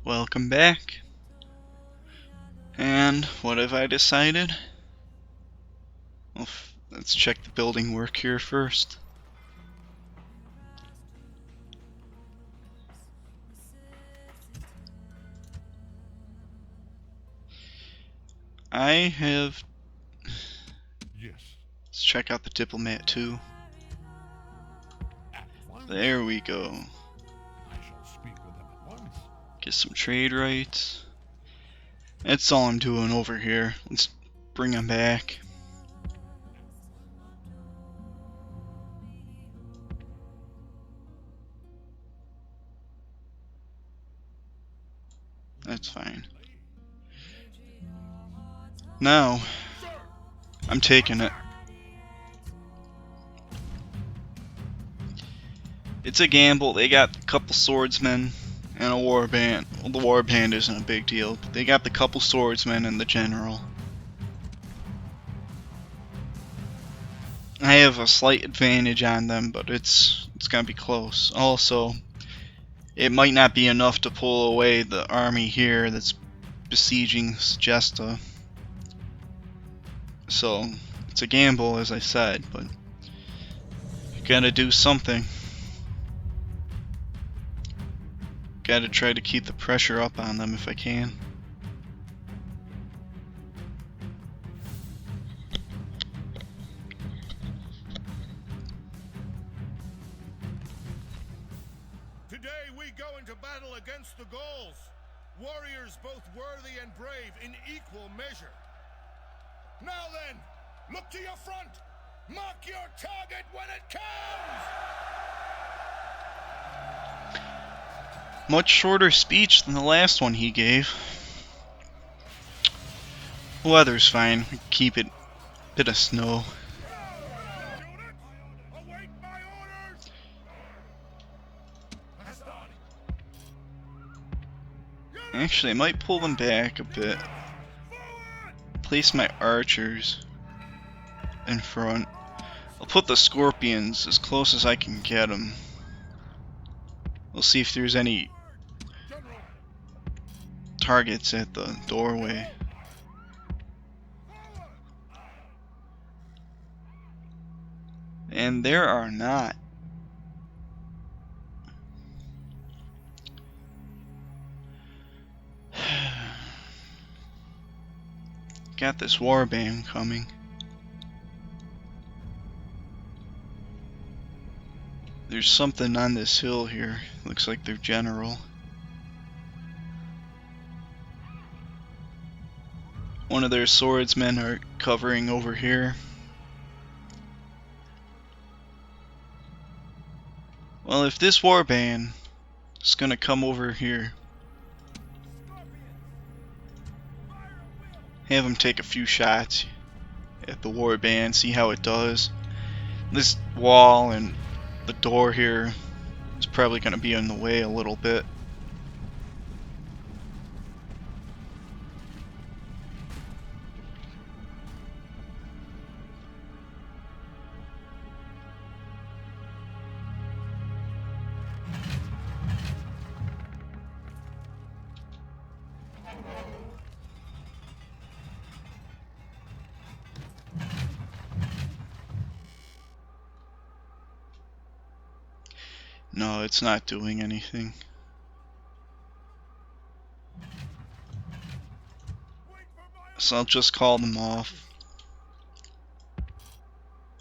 Welcome back. And what have I decided? Well, let's check the building work here first. I have... Yes. Let's check out the diplomat too. There we go. I shall speak with them at once. Get some trade rights. That's all I'm doing over here. Let's bring them back. That's fine. Now, I'm taking it. It's a gamble. They got a couple swordsmen and a warband. Well, the warband isn't a big deal, but they got the couple swordsmen and the general. I have a slight advantage on them, but it's gonna be close. Also, it might not be enough to pull away the army here that's besieging Segesta. So, it's a gamble, as I said, but you gotta do something. Gotta try to keep the pressure up on them if I can. Today we go into battle against the Gauls, warriors both worthy and brave in equal measure. Now then, look to your front. Mark your target when it comes! Much shorter speech than the last one he gave. The weather's fine. We keep it a bit of snow. Await my orders! Actually, I might pull them back a bit. Place my archers in front. I'll put the scorpions as close as I can get them. We'll see if there's any targets at the doorway. And there are not. Got this warband coming. There's something on this hill here. Looks like their general. One of their swordsmen are covering over here. Well, if this warband is gonna come over here, have him take a few shots at the warband, see how it does. This wall and the door here is probably gonna be in the way a little bit. No, it's not doing anything. So I'll just call them off.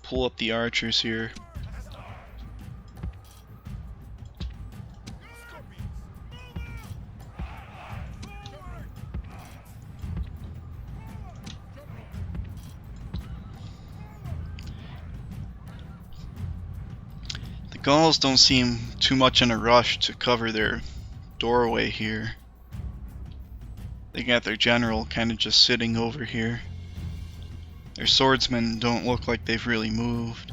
Pull up the archers here. The Gauls don't seem too much in a rush to cover their doorway here. They got their general kind of just sitting over here. Their swordsmen don't look like they've really moved.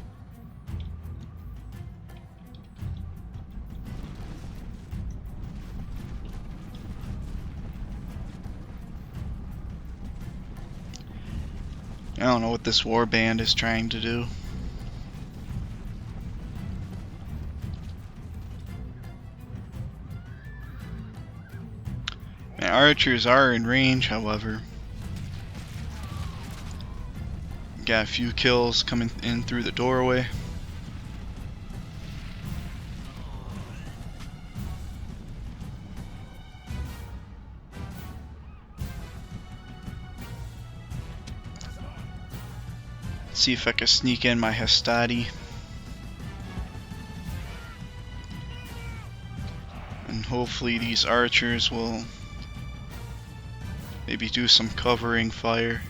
I don't know what this warband is trying to do. My archers are in range, however. Got a few kills coming in through the doorway. See if I can sneak in my Hastati. And hopefully these archers will maybe do some covering fire.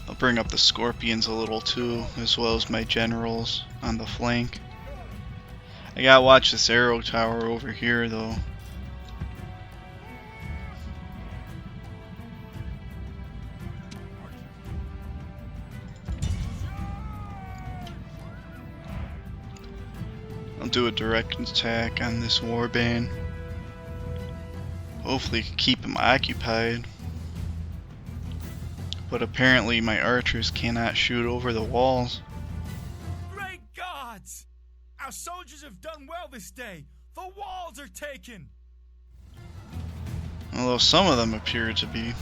I'll bring up the scorpions a little too, as well as my generals on the flank. I gotta watch this arrow tower over here though. I'll do a direct attack on this warband. Hopefully keep him occupied. But apparently my archers cannot shoot over the walls. Great gods! Our soldiers have done well this day. The walls are taken. Although some of them appear to be.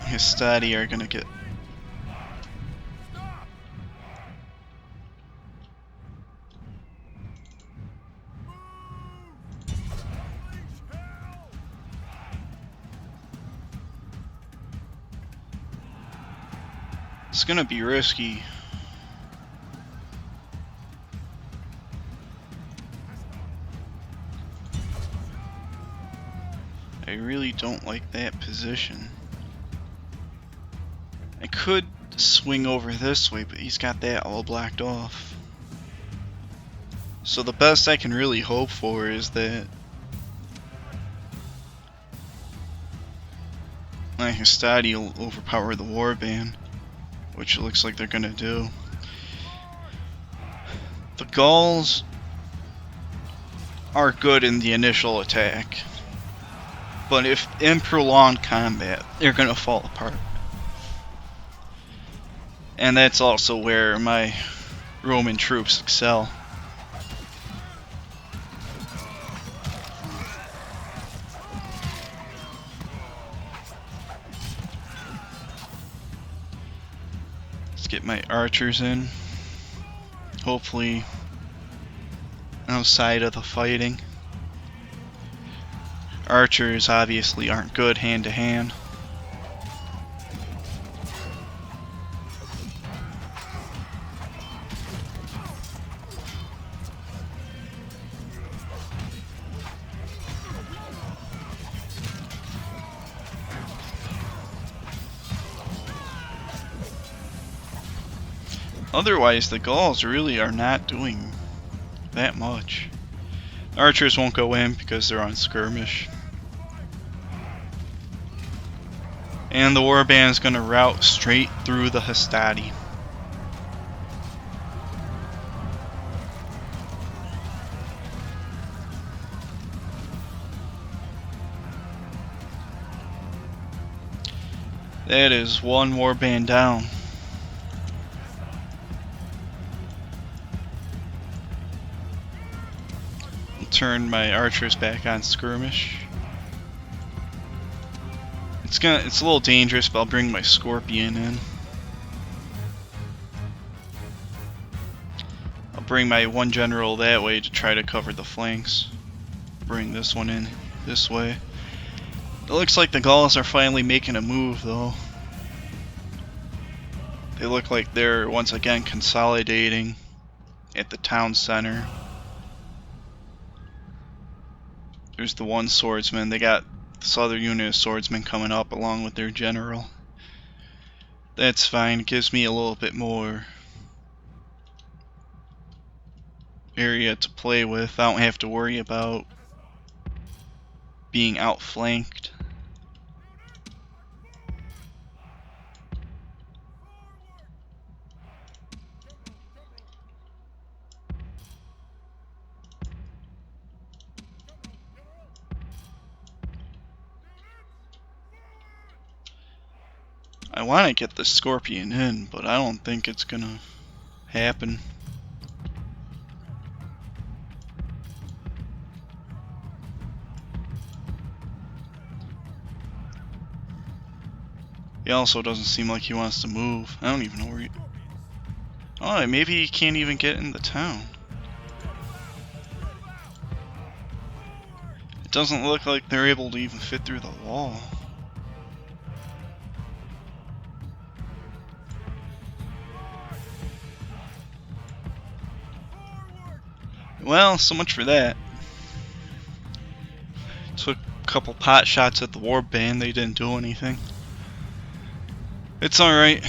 Hastati are gonna get. It's gonna be risky. I really don't like that position. I could swing over this way, but he's got that all blocked off. So the best I can really hope for is that my Hastati will overpower the warband, which it looks like they're gonna do. The Gauls are good in the initial attack, but if in prolonged combat, they're gonna fall apart. And that's also where my Roman troops excel. Let's get my archers in. Hopefully outside of the fighting. Archers obviously aren't good hand to hand. Otherwise, the Gauls really are not doing that much. Archers won't go in because they're on skirmish. And the warband is going to route straight through the Hastati. That is one warband down. Turn my archers back on skirmish. It's a little dangerous, but I'll bring my scorpion in. I'll bring my one general that way to try to cover the flanks. Bring this one in this way. It looks like the Gauls are finally making a move though. They look like they're once again consolidating at the town center. There's the one swordsman. They got this other unit of swordsmen coming up along with their general. That's fine. It gives me a little bit more area to play with. I don't have to worry about being outflanked. I want to get the Scorpion in, but I don't think it's gonna happen. He also doesn't seem like he wants to move. I don't even know where he... Oh, maybe he can't even get in the town. It doesn't look like they're able to even fit through the wall. Well, so much for that. Took a couple pot shots at the warband, they didn't do anything. It's alright.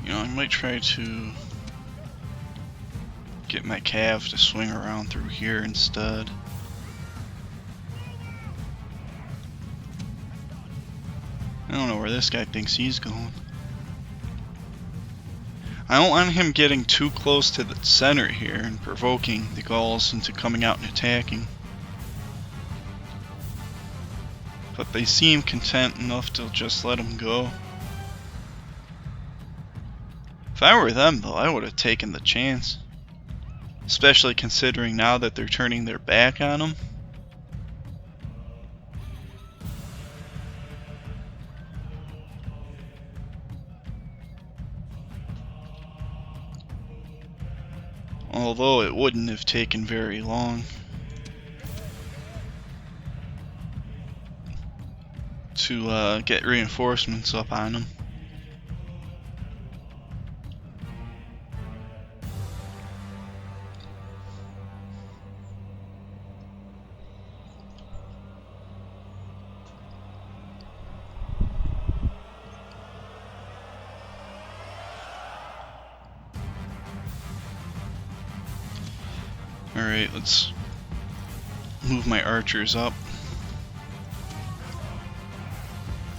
You know, I might try to get my cav to swing around through here instead. I don't know where this guy thinks he's going. I don't want him getting too close to the center here and provoking the Gauls into coming out and attacking. But they seem content enough to just let him go. If I were them though, I would have taken the chance. Especially considering now that they're turning their back on him. Although it wouldn't have taken very long to get reinforcements up on them. Alright, let's move my archers up.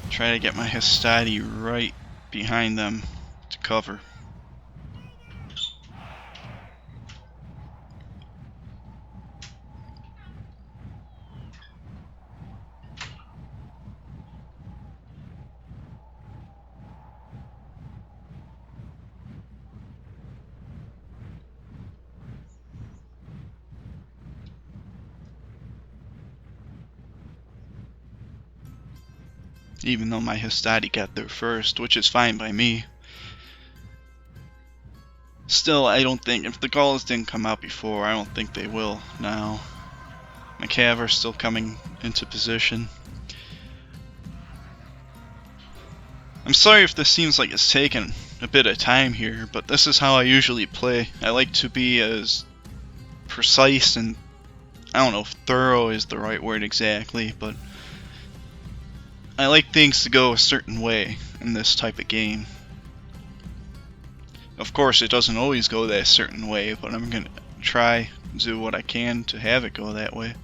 Try to get my Hastati right behind them to cover. Even though my Hastati got there first, which is fine by me. Still, I don't think, if the Gauls didn't come out before, I don't think they will now. My cav are still coming into position. I'm sorry if this seems like it's taken a bit of time here, but this is how I usually play. I like to be as precise and, I don't know if thorough is the right word exactly, but I like things to go a certain way in this type of game. Of course, it doesn't always go that certain way, but I'm going to try to do what I can to have it go that way.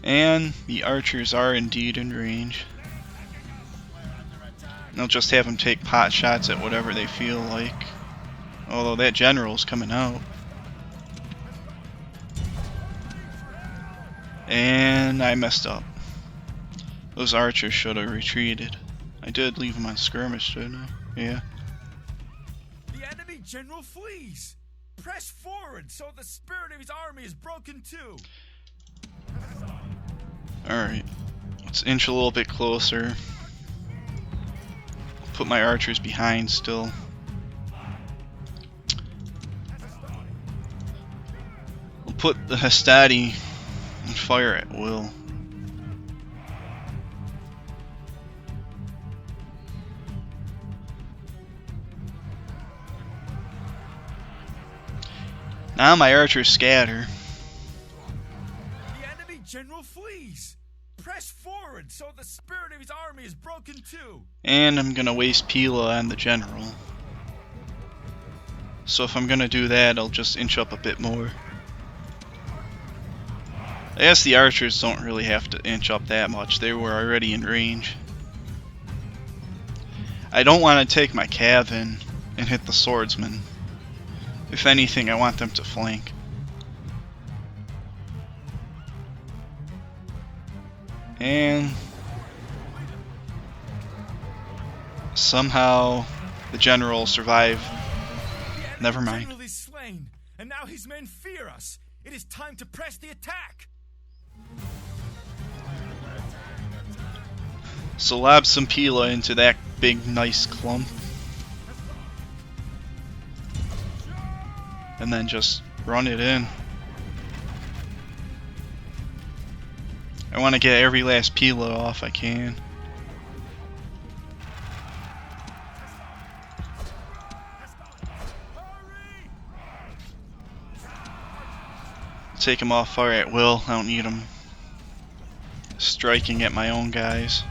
And the archers are indeed in range. They'll just have them take pot shots at whatever they feel like. Although that general's coming out. And I messed up. Those archers should have retreated. I did leave them on skirmish, didn't I? Yeah. The enemy general flees. Press forward so the spirit of his army is broken too. Alright. Let's inch a little bit closer. Put my archers behind still. We'll put the Hastati on fire at will. Now my archers scatter. The enemy general flees. Press forward so the spirit of his army is broken too. And I'm gonna waste Pila on the general. So if I'm gonna do that, I'll just inch up a bit more. I guess the archers don't really have to inch up that much. They were already in range. I don't want to take my cav in and hit the swordsman. If anything, I want them to flank. And somehow the general survived. Never mind. The general is slain, and now his men fear us. It is time to press the attack. So lob some Pila into that big nice clump. And then just run it in. I want to get every last Pila off I can. Take him off fire at will. I don't need him striking at my own guys.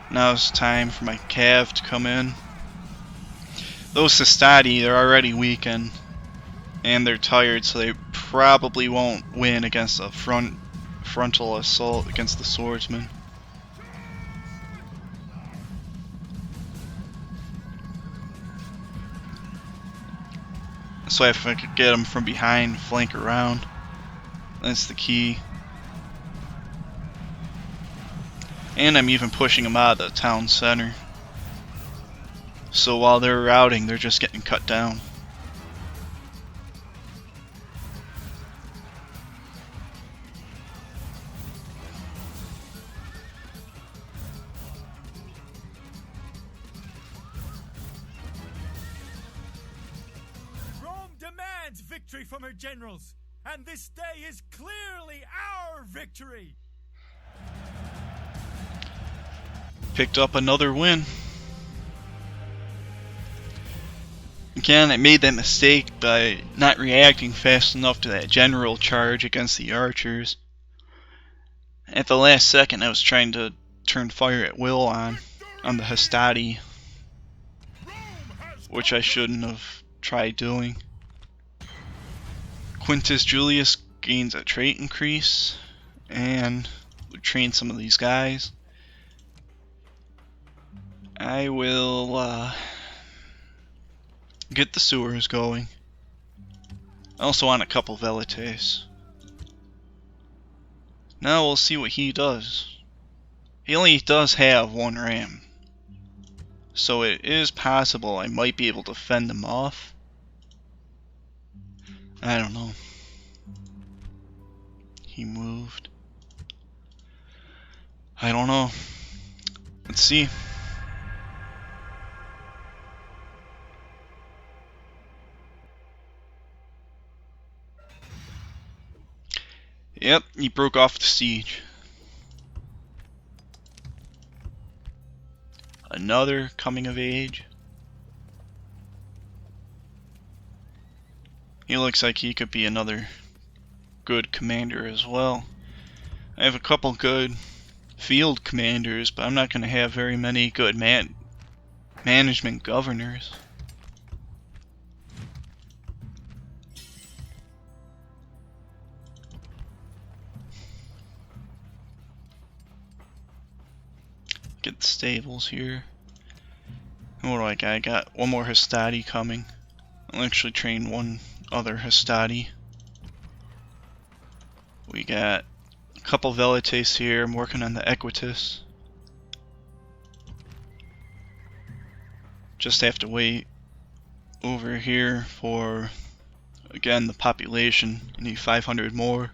Now it's time for my cav to come in. Those Sistadi, they're already weakened. And they're tired, so they probably won't win against a frontal assault against the swordsman. So if I could get them from behind, flank around, that's the key. And I'm even pushing them out of the town center. So while they're routing, they're just getting cut down. Victory from her generals, and this day is clearly our victory. Picked up another win. Again, I made that mistake by not reacting fast enough to that general charge against the archers. At the last second, I was trying to turn fire at will on the Hastati, which I shouldn't have tried doing. Quintus Julius gains a trait increase, and we train some of these guys. I will get the sewers going. I also want a couple velites. Now we'll see what he does. He only does have one ram, so it is possible I might be able to fend him off. I don't know. He moved. I don't know. Let's see. Yep, he broke off the siege. Another coming of age. He looks like he could be another good commander as well. I have a couple good field commanders, but I'm not going to have very many good management governors. Get the stables here. And what do I got? I got one more Hastati coming. I'll actually train one other Hastati. We got a couple velites here. I'm working on the Equitus. Just have to wait over here for, again, the population. I need 500 more.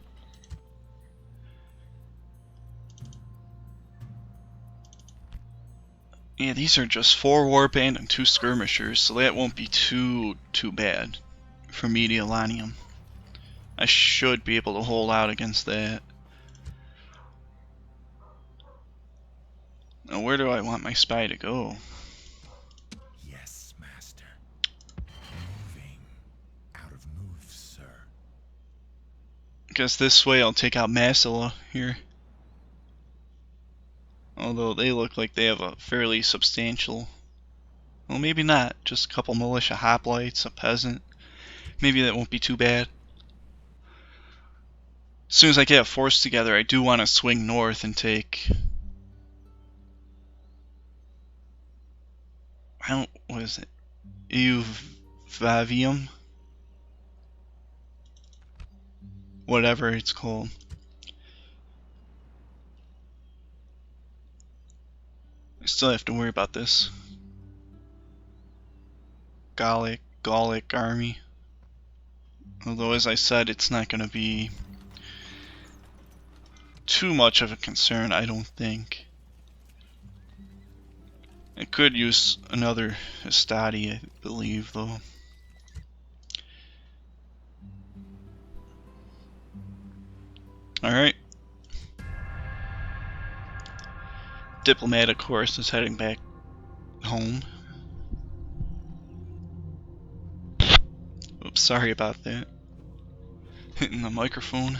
Yeah, these are just 4 warband and 2 skirmishers, so that won't be too bad for Medialanium. I should be able to hold out against that. Now where do I want my spy to go? Yes, master. Moving. Out of moves, sir. I guess this way I'll take out Massila here. Although they look like they have a fairly substantial... Well, maybe not. Just a couple militia hoplites, a peasant. Maybe that won't be too bad. As soon as I get a force together, I do want to swing north and take... what is it? Euvavium? Whatever it's called. I still have to worry about this Gallic army. Although, as I said, it's not going to be too much of a concern, I don't think. It could use another Hastati, I believe, though. Alright. Diplomat, of course, is heading back home. Oops, sorry about that. Hitting the microphone.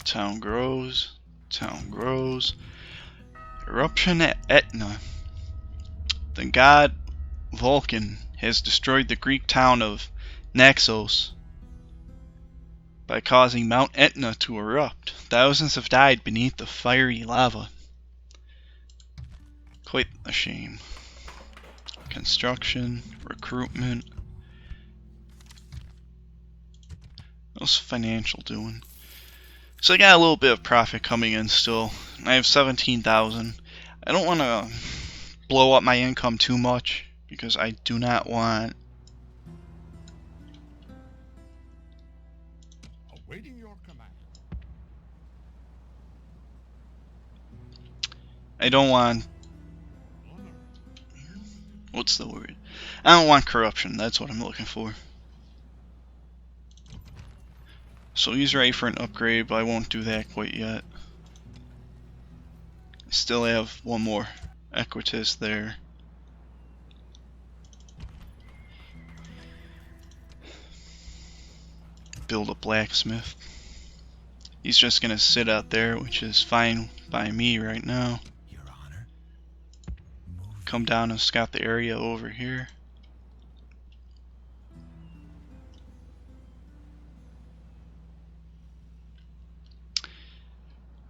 Town grows. Town grows. Eruption at Etna. The god Vulcan has destroyed the Greek town of Naxos by causing Mount Etna to erupt. Thousands have died beneath the fiery lava. Quite a shame. Construction, recruitment. What's financial doing? So I got a little bit of profit coming in still. I have 17,000. I don't want to blow up my income too much because I do not want... Awaiting your command. I don't want... what's the word? I don't want corruption. That's what I'm looking for. So he's ready for an upgrade, but I won't do that quite yet. I still have one more Equitus there. Build a blacksmith. He's just gonna sit out there, which is fine by me right now. Your Honor. Come down and scout the area over here.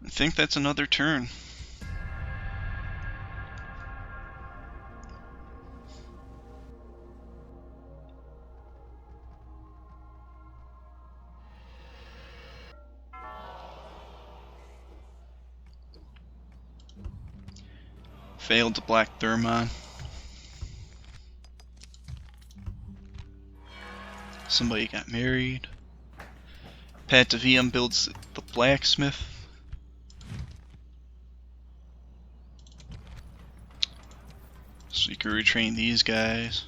I think that's another turn. Failed the Black Thermon. Somebody got married. Patavium builds the blacksmith. So you can retrain these guys.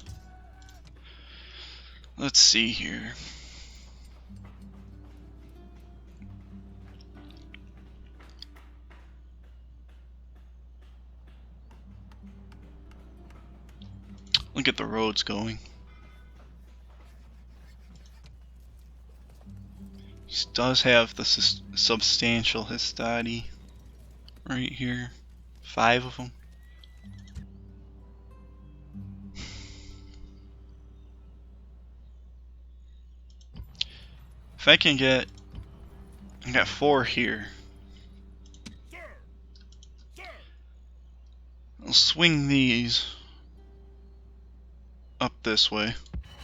Let's see here. Look at the roads going. He does have the substantial Hastati right here. 5 of them. If I can get... I got 4 here. Sir! Sir! I'll swing these up this way.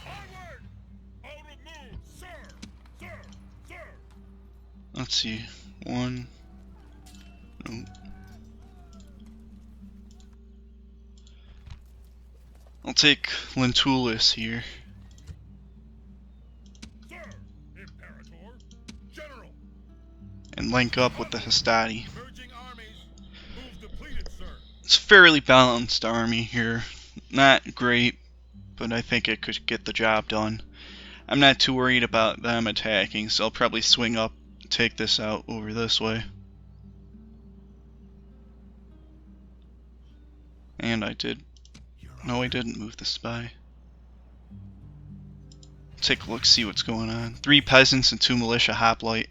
Onward! Out of move! Sir! Sir! Sir! Let's see. 1. No. I'll take Lentulus here. Sir! Imperator! General! And link up with the Hastati. Merging armies. Move depleted, sir. It's a fairly balanced army here. Not great, but I think it could get the job done. I'm not too worried about them attacking, so I'll probably swing up, take this out over this way. And I did. No, I didn't move the spy. Take a look, see what's going on. 3 peasants and 2 militia hoplite.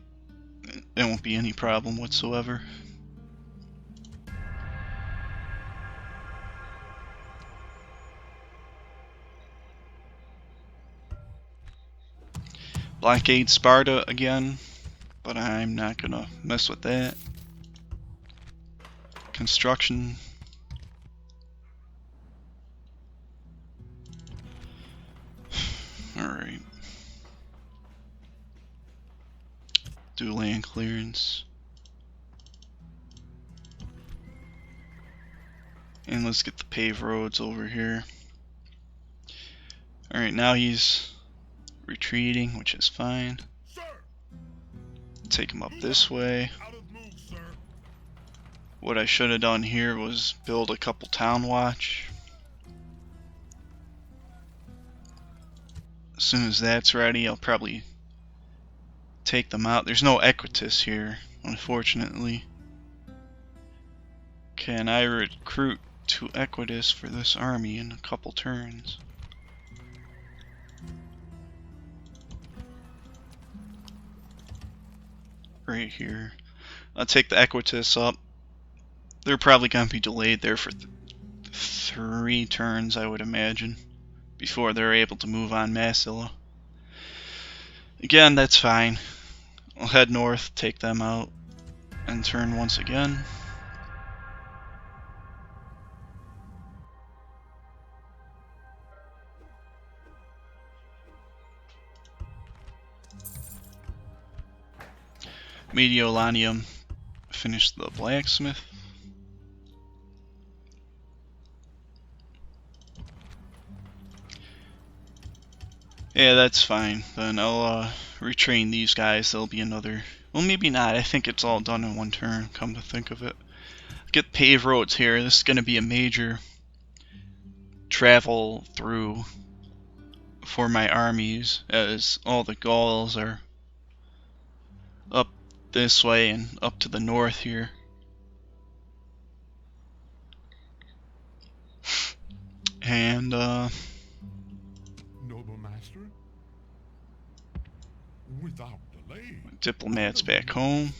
There won't be any problem whatsoever. blockade Sparta again, but I'm not gonna mess with that. Construction. Alright. Do land clearance. And let's get the paved roads over here. Alright, now he's retreating, which is fine. Sir, Take him up this way. out of move, sir. What I should have done here was build a couple town watch. As soon as that's ready, I'll probably take them out. There's no Equitus here, unfortunately. Can I recruit to Equitus for this army in a couple turns? Right here. I'll take the Equitus up. They're probably going to be delayed there for 3 turns, I would imagine, before they're able to move on Massilla. Again, that's fine. I'll head north, take them out, and turn once again. Mediolanium, finish the blacksmith. Yeah, that's fine. Then I'll retrain these guys. There'll be another... Well, maybe not. I think it's all done in one turn, come to think of it. Get paved roads here. This is going to be a major travel through for my armies, as all the Gauls are up this way and up to the north here. And Noble master, without delay. diplomats back home.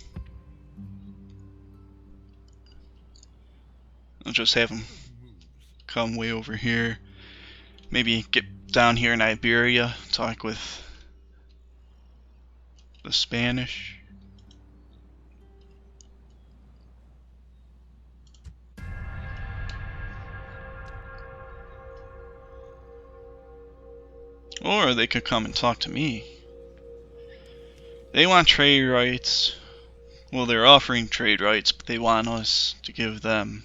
I'll just have them come way over here. Maybe get down here in Iberia, talk with the Spanish. Or they could come and talk to me. They want trade rights. Well, they're offering trade rights, but they want us to give them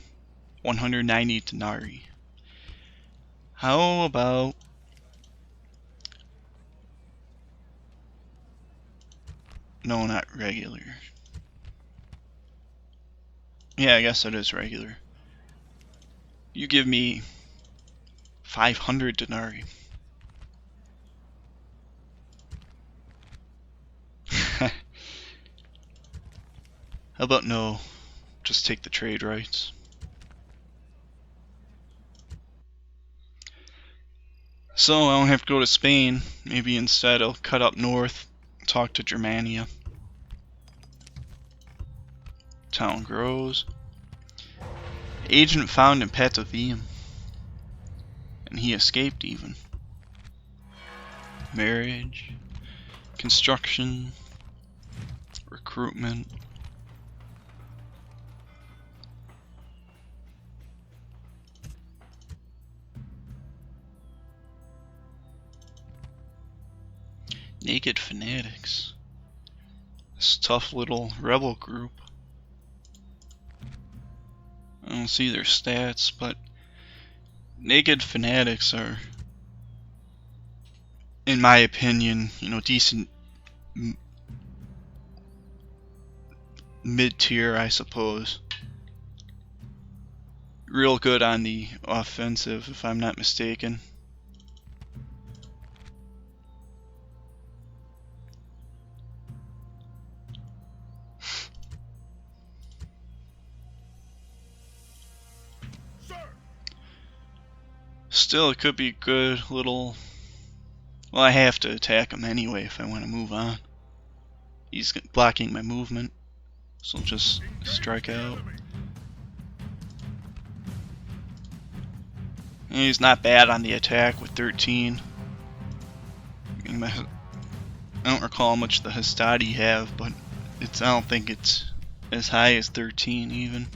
190 denarii. How about... No, not regular. Yeah, I guess it is regular. You give me 500 denarii. How about no? Just take the trade rights. So I don't have to go to Spain. Maybe instead I'll cut up north, talk to Germania. Town grows. Agent found in Patavium. And he escaped even. Marriage. Construction. Recruitment. Naked Fanatics. This tough little rebel group. I don't see their stats, but Naked Fanatics are, in my opinion, you know, decent mid-tier, I suppose. Real good on the offensive, if I'm not mistaken. Still, it could be a good little... Well, I have to attack him anyway if I want to move on. He's blocking my movement, so I'll just strike out. And he's not bad on the attack with 13. I don't recall how much the Hastati have, but I don't think it's as high as 13 even.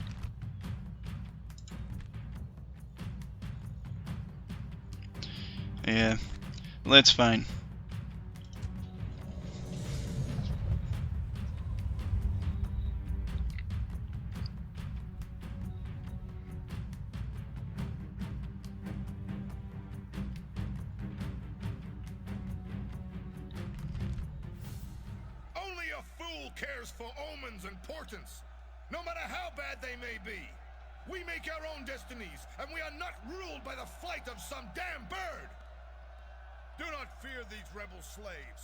Yeah, well, that's fine. Only a fool cares for omens and portents, no matter how bad they may be. We make our own destinies, and we are not ruled by the flight of some damn bird. Do not fear these rebel slaves.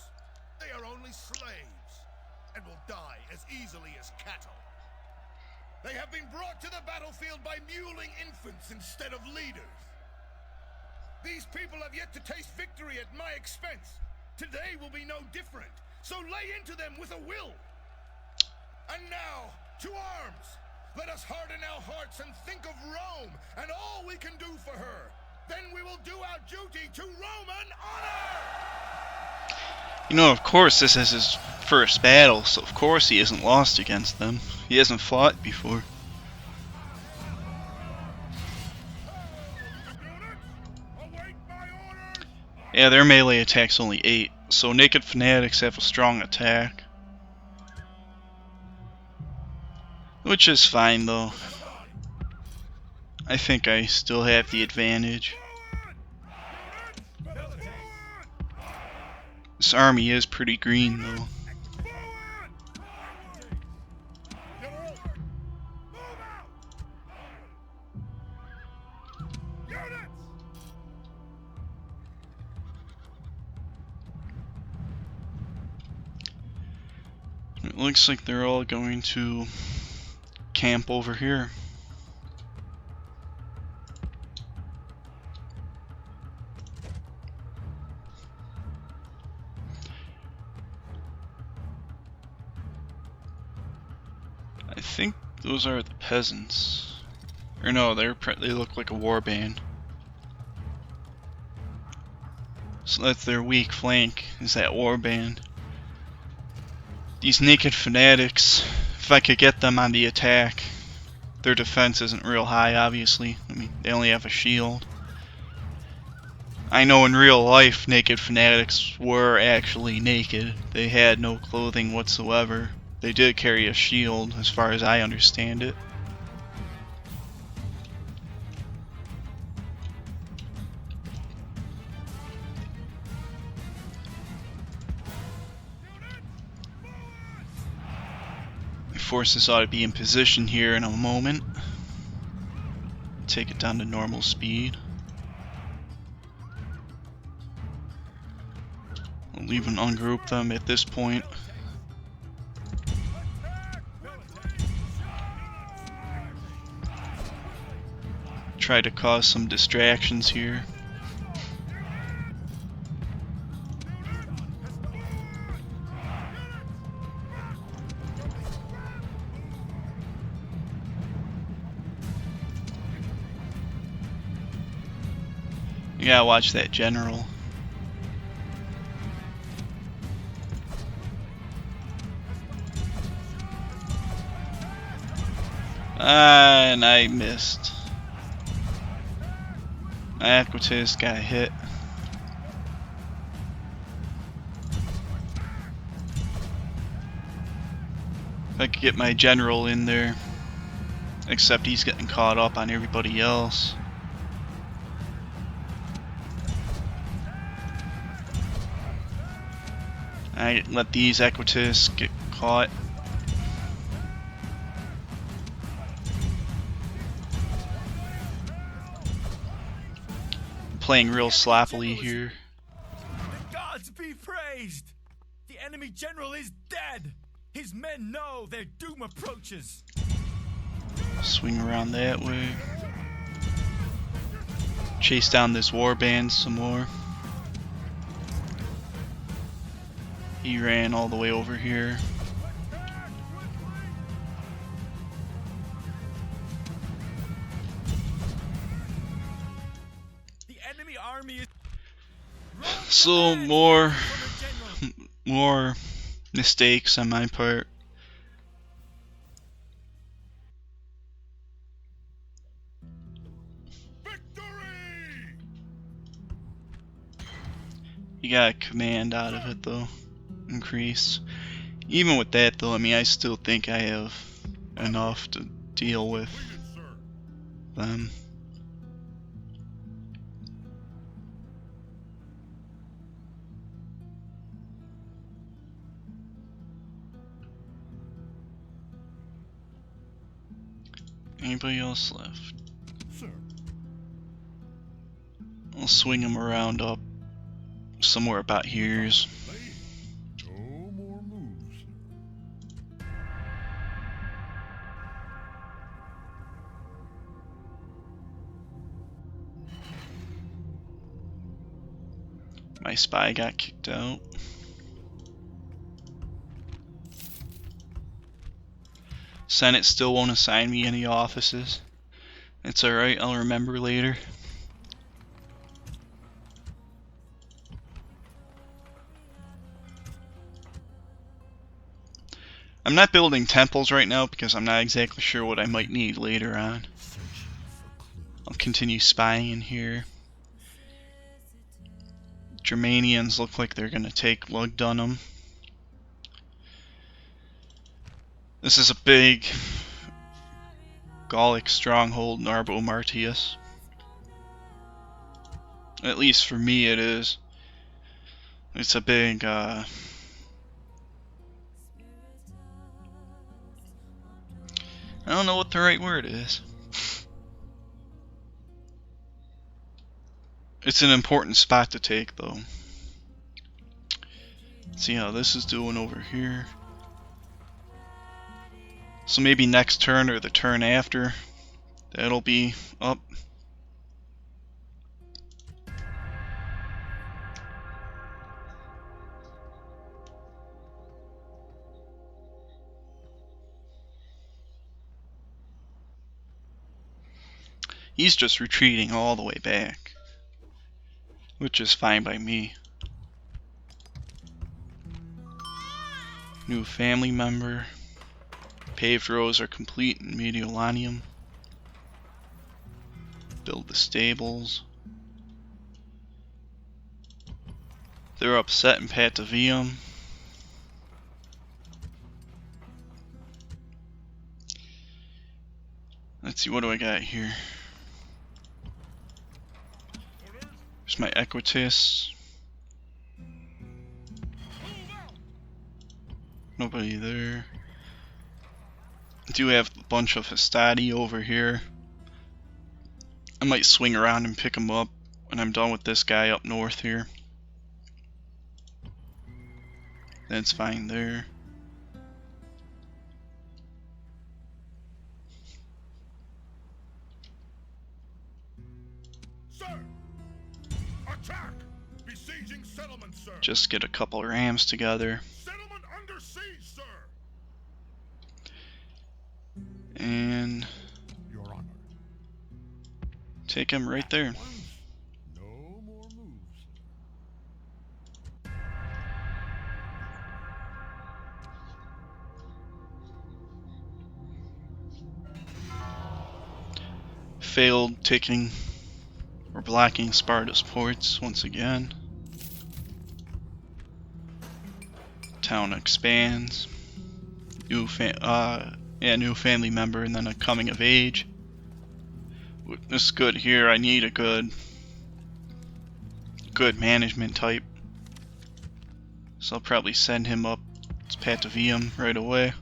They are only slaves, and will die as easily as cattle. They have been brought to the battlefield by mewling infants instead of leaders. These people have yet to taste victory at my expense. Today will be no different, so lay into them with a will. And now, to arms! Let us harden our hearts and think of Rome and all we can do for her. Then we will do our duty to Roman honor! You know, of course this is his first battle, so of course he isn't lost against them. He hasn't fought before. Yeah, their melee attack's only 8, so naked fanatics have a strong attack. Which is fine though. I think I still have the advantage. This army is pretty green though. It looks like they're all going to camp over here. I think those are the peasants. Or no, they look like a warband. So that's their weak flank, is that warband. These naked fanatics, if I could get them on the attack, their defense isn't real high obviously. I mean, they only have a shield. I know in real life naked fanatics were actually naked. They had no clothing whatsoever. They did carry a shield as far as I understand it. Forces ought to be in position here in a moment. Take it down to normal speed. I'll leave and ungroup them at this point. Try to cause some distractions here. You gotta watch that general. And I missed. My Aquatis got hit. If I could get my general in there. Except he's getting caught up on everybody else. I let these Equitas get caught. I'm playing real sloppily here. The gods be praised! The enemy general is dead! His men know their doom approaches! Swing around that way. Chase down this warband some more. He ran all the way over here. The enemy army is So more more mistakes on my part. Victory! You got a command out of it though. Increase. Even with that though, I mean, I still think I have enough to deal with Completed, sir. them. Anybody else left? Sir. I'll swing him around up somewhere about here's. No more moves. My spy got kicked out. Senate still won't assign me any offices. It's alright, I'll remember later. I'm not building temples right now because I'm not exactly sure what I might need later on. I'll continue spying in here. Germanians look like they're gonna take Lugdunum. This is a big Gallic stronghold in Arbo Martius. At least for me it is. It's a big I don't know what the right word is. It's an important spot to take though. Let's see how this is doing over here. So maybe next turn or the turn after, that'll be up. He's just retreating all the way back, which is fine by me. New family member. Paved roads are complete in Mediolanium. Build the stables. They're upset in Patavium. Let's see, what do I got here? There's my Equitus. Nobody there. I do have a bunch of Hastati over here. I might swing around and pick them up when I'm done with this guy up north here. That's fine there. Sir! Attack! Besieging settlement, sir! Just get a couple rams together. Settlement under siege, sir! And Your honor. take him right there. No more moves. Failed taking or blocking Sparta's ports once again. Town expands. New family member and then a coming of age. This is good here. I need a good management type. So I'll probably send him up to Patavium right away.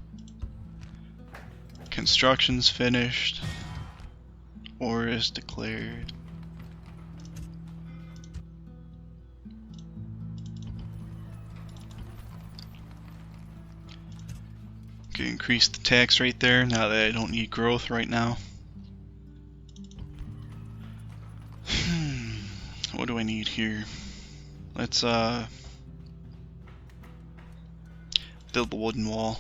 Construction's finished. War is declared. Okay, increase the tax rate there now that I don't need growth right now. What do I need here? Let's build the wooden wall.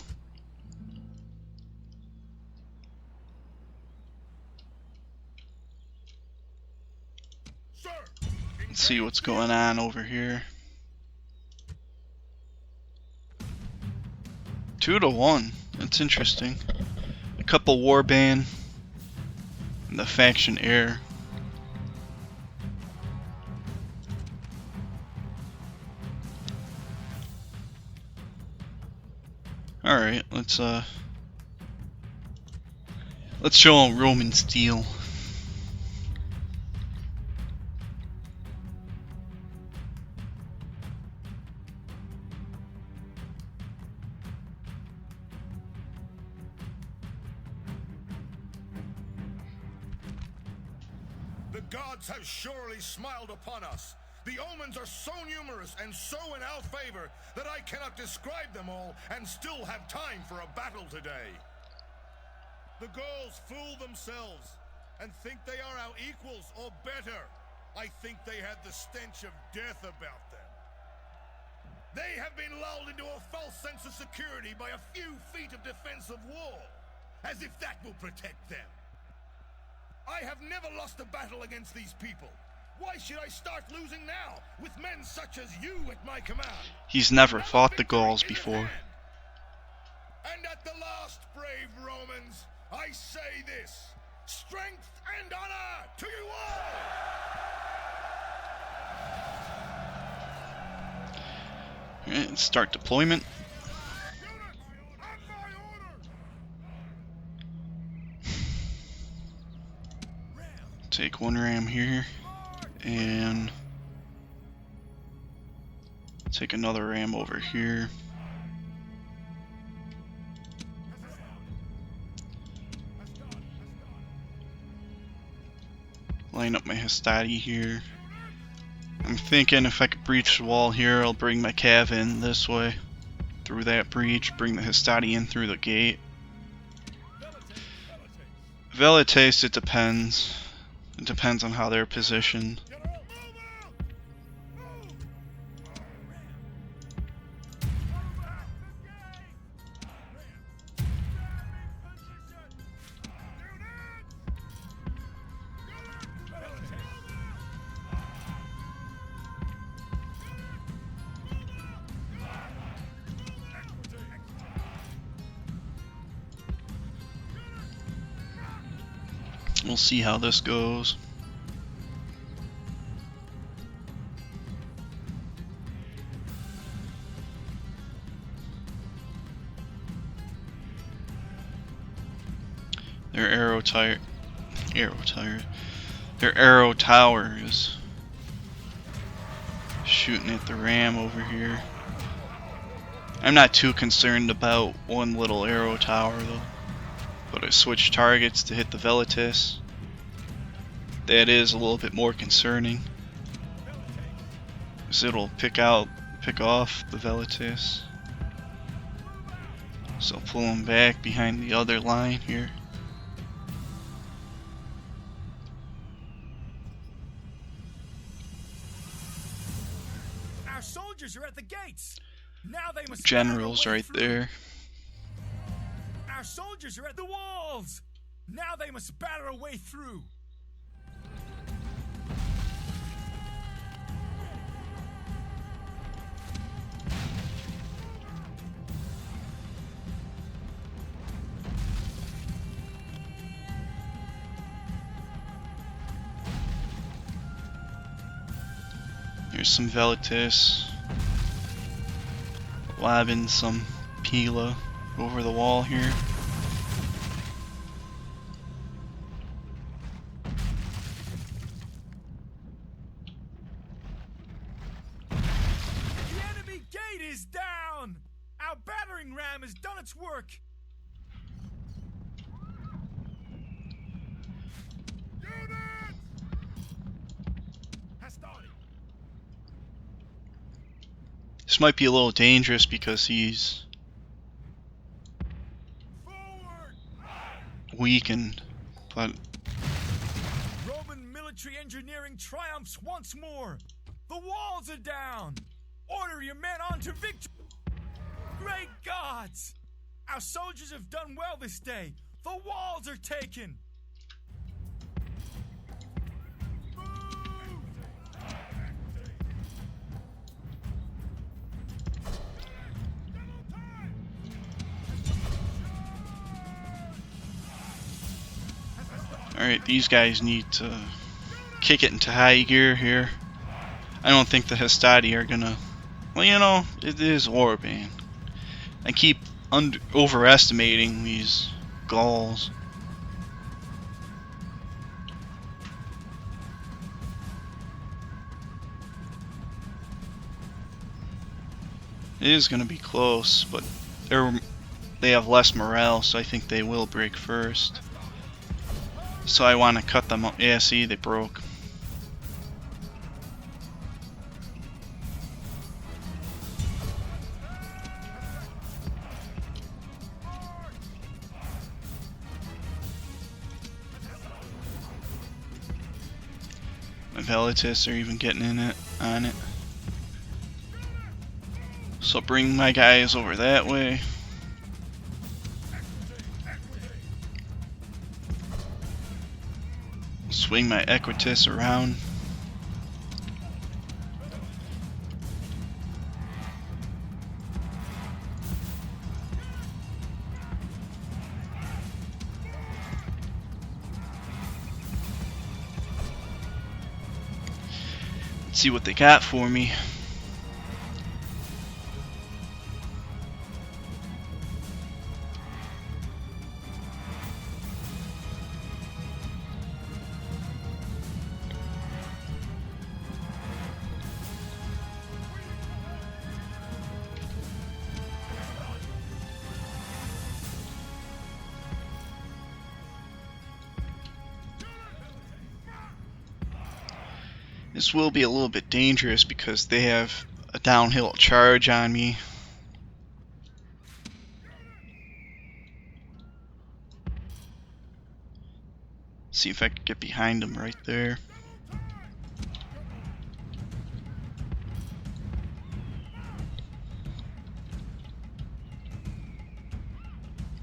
Sir! Let's see what's going on over here. 2-1. That's interesting. A couple warband and the faction heir. Alright, let's show them Roman steel. The gods have surely smiled upon us. The omens are so numerous and so in our favor that I cannot describe them all and still have time for a battle today. The Gauls fool themselves and think they are our equals or better. I think they had the stench of death about them. They have been lulled into a false sense of security by a few feet of defensive wall, as if that will protect them. I have never lost a battle against these people. Why should I start losing now, with men such as you at my command? He's never fought the Gauls before. And at the last, brave Romans, I say this: strength and honor to you all! Alright, let's start deployment. Take one ram here, and take another ram over here. Line up my Hastati here. I'm thinking if I could breach the wall here, I'll bring my cav in this way, through that breach, bring the Hastati in through the gate. Velites, it depends. It depends on how they're positioned. We'll see how this goes. Their arrow tower is shooting at the ram over here. I'm not too concerned about one little arrow tower though. But I switch targets to hit the Velites. That is a little bit more concerning, because it'll pick off the Velites. So pull them back behind the other line here. Our soldiers are at the gates. Now they must. General's right there. Our soldiers are at the walls. Now they must batter a way through. Here's some Velites lobbing some Pila over the wall here. The enemy gate is down. Our battering ram has done its work. This might be a little dangerous because he's weakened, but Roman military engineering triumphs once more. The walls are down. Order your men on to victory. Great gods! Our soldiers have done well this day. The walls are taken. Alright, these guys need to kick it into high gear here. I don't think the Hastati are gonna... Well, you know, it is Warband. I keep overestimating these Gauls. It is gonna be close, but they have less morale, so I think they will break first. So I want to cut them up. Yeah, see, they broke. My Velitis are even getting on it. So bring my guys over that way. Swing my Equitus around. Let's see what they got for me. This will be a little bit dangerous because they have a downhill charge on me. See if I can get behind them right there.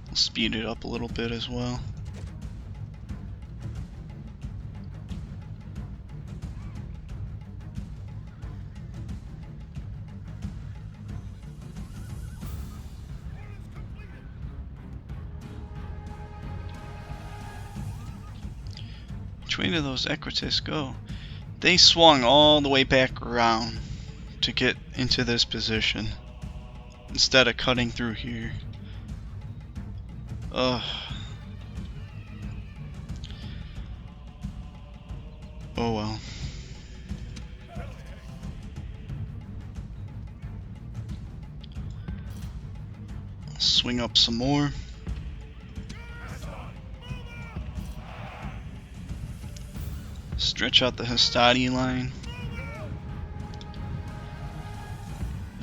I'll speed it up a little bit as well. Which way did those Equites go? They swung all the way back around to get into this position instead of cutting through here. Ugh. Oh well. Swing up some more. Stretch out the Hastati line.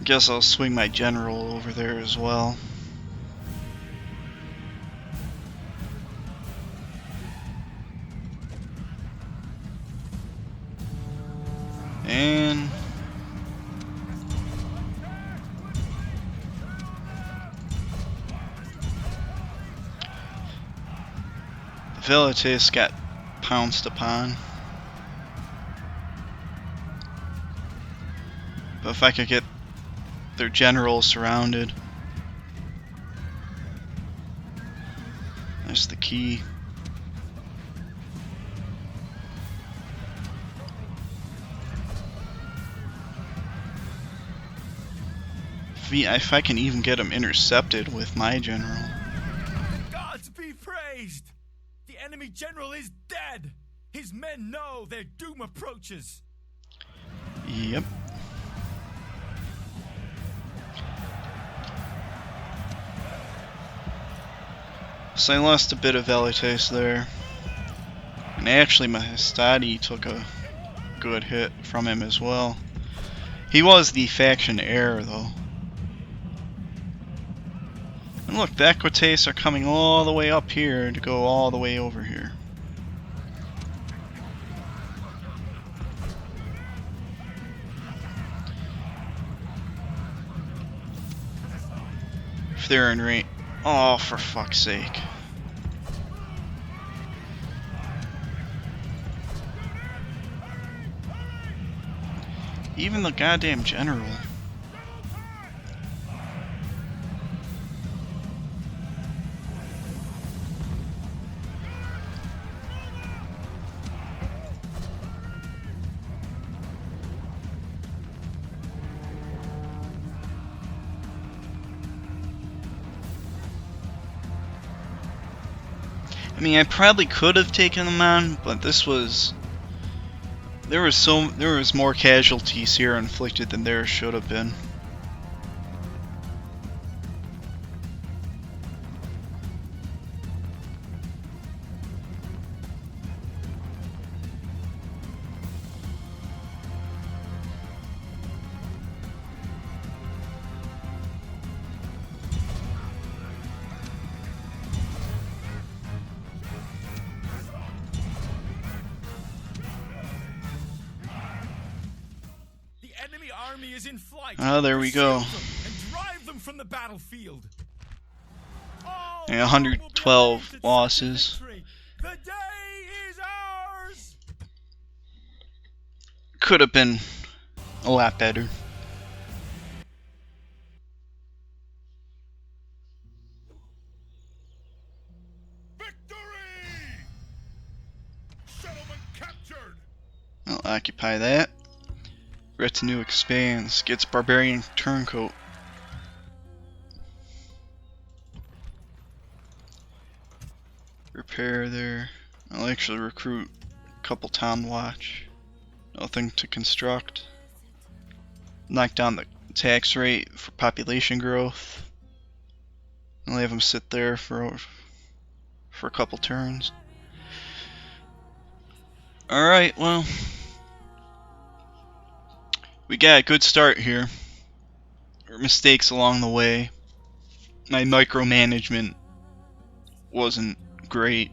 Guess I'll swing my general over there as well. And the Velitis got pounced upon. But if I could get their general surrounded. That's the key. If I can even get them intercepted with my general. Gods be praised! The enemy general is dead! His men know their doom approaches! Yep. So I lost a bit of Velites there. And actually my Hastati took a good hit from him as well. He was the faction heir though. And look, the Equites are coming all the way up here to go all the way over here. If they're in range... Oh, for fuck's sake. Even the goddamn general. I mean, I probably could have taken them on, but there was more casualties here inflicted than there should have been. The enemy army is in flight. Oh, there we go. Pursue them and drive them from the battlefield. All Yeah, will be 112 amazed at such losses. victory. The day is ours. Could have been a lot better. Victory! Settlement captured! I'll occupy that. Retinue expands. Gets barbarian turncoat. Repair there. I'll actually recruit a couple town watch. Nothing to construct. Knock down the tax rate for population growth. I'll have them sit there for a couple turns. Alright, well, we got a good start here. There were mistakes along the way. My micromanagement wasn't great.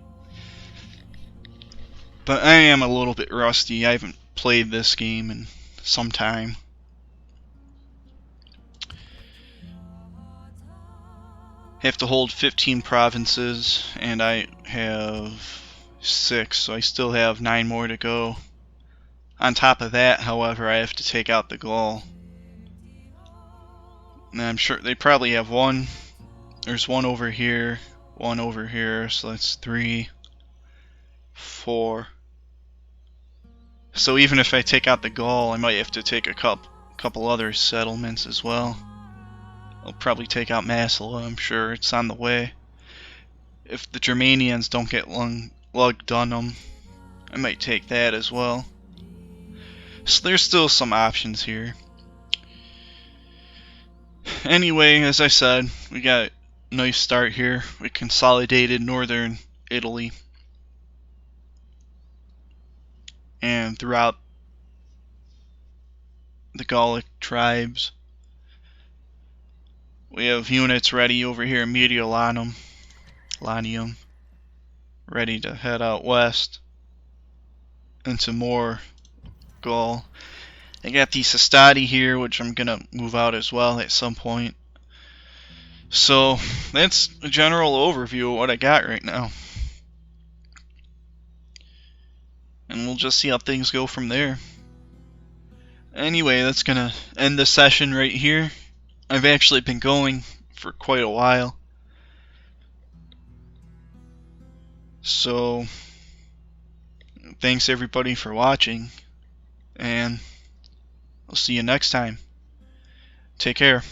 But I am a little bit rusty. I haven't played this game in some time. Have to hold 15 provinces, and I have 6, so I still have 9 more to go. On top of that, however, I have to take out the Gaul. And I'm sure they probably have one. There's one over here, so that's 3, 4. So even if I take out the Gaul, I might have to take a couple other settlements as well. I'll probably take out Massila, I'm sure it's on the way. If the Germanians don't get lugged on them, I might take that as well. So there's still some options here. Anyway, as I said, we got a nice start here. We consolidated northern Italy. And throughout the Gallic tribes. We have units ready over here in Mediolanum, Lanium, ready to head out west into more Gaul. I got the Sestadi here, which I'm gonna move out as well at some point. So that's a general overview of what I got right now. And we'll just see how things go from there. Anyway, that's gonna end the session right here. I've actually been going for quite a while. So, thanks everybody for watching, and I'll see you next time. Take care.